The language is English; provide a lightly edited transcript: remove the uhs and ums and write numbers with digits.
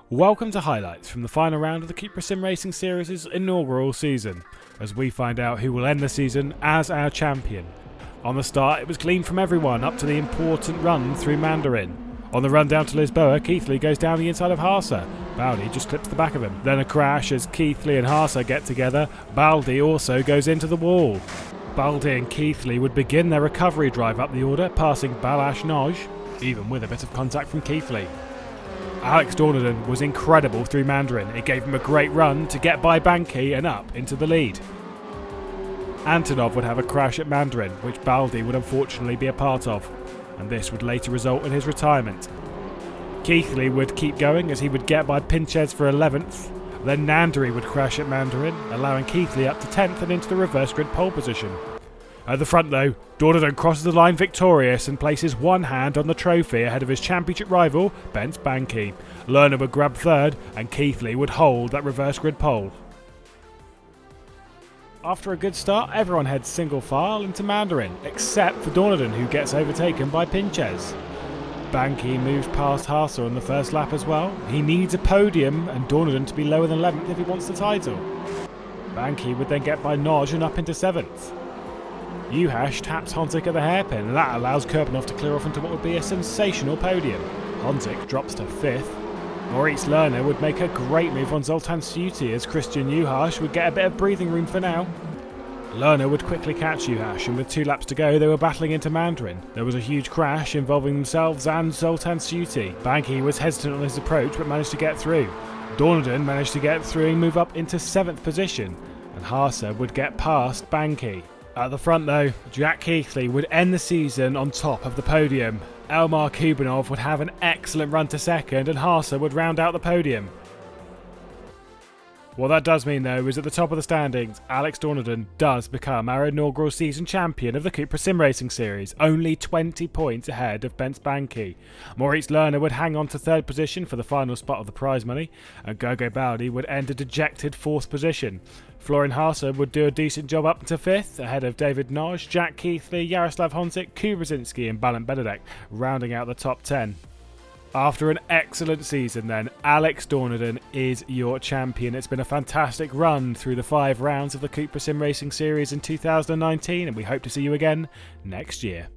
Welcome to highlights from the final round of the CUPRA Simracing Series' inaugural season, as we find out who will end the season as our champion. On the start, it was clean from everyone up to the important run through Mandarin. On the run down to Lisboa, Keithley goes down the inside of Haase. Baldi just clips the back of him. Then a crash as Keithley and Haase get together. Baldi also goes into the wall. Baldi and Keithley would begin their recovery drive up the order, passing Balázs Nagy, even with a bit of contact from Keithley. Alex Dorneden was incredible through Mandarin. It gave him a great run to get by Banki and up into the lead. Antonov would have a crash at Mandarin, which Baldi would unfortunately be a part of, and this would later result in his retirement. Keithley would keep going as he would get by Pinches for 11th. Then Nandori would crash at Mandarin, allowing Keithley up to 10th and into the reverse grid pole position. At the front though, Dorneden crosses the line victorious and places one hand on the trophy ahead of his championship rival, Bence Banki. Lerner would grab third and Keithley would hold that reverse grid pole. After a good start, everyone heads single file into Mandarin, except for Dorneden, who gets overtaken by Pinches. Banki moves past Haase on the first lap as well. He needs a podium and Dorneden to be lower than 11th if he wants the title. Banki would then get by Nagy and up into 7th. Juhász taps Honzik at the hairpin, and that allows Kurbanov to clear off into what would be a sensational podium. Honzik drops to 5th. Maurice Lerner would make a great move on Zoltán Szűty as Christian Juhász would get a bit of breathing room for now. Lerner would quickly catch Juhász, and with 2 laps to go they were battling into Mandarin. There was a huge crash involving themselves and Zoltán Szűty. Banki was hesitant on his approach but managed to get through. Dorneden managed to get through and move up into 7th position, and Haase would get past Banki. At the front though, Jack Keithley would end the season on top of the podium. Elmar Kurbanov would have an excellent run to second and Haase would round out the podium. What that does mean though is at the top of the standings, Alex Dorneden does become our inaugural season champion of the CUPRA Simracing Series, only 20 points ahead of Bence Banki. Maurice Lerner would hang on to 3rd position for the final spot of the prize money, and Gogo Baldi would end a dejected 4th position. Florian Haase would do a decent job up to 5th, ahead of David Nagy, Jack Keithley, Jaroslav Honzik, Kubrzinski and Balint Benedek, rounding out the top 10. After an excellent season then, Alex Dorneden is your champion. It's been a fantastic run through the 5 rounds of the CUPRA Simracing Series in 2019, and we hope to see you again next year.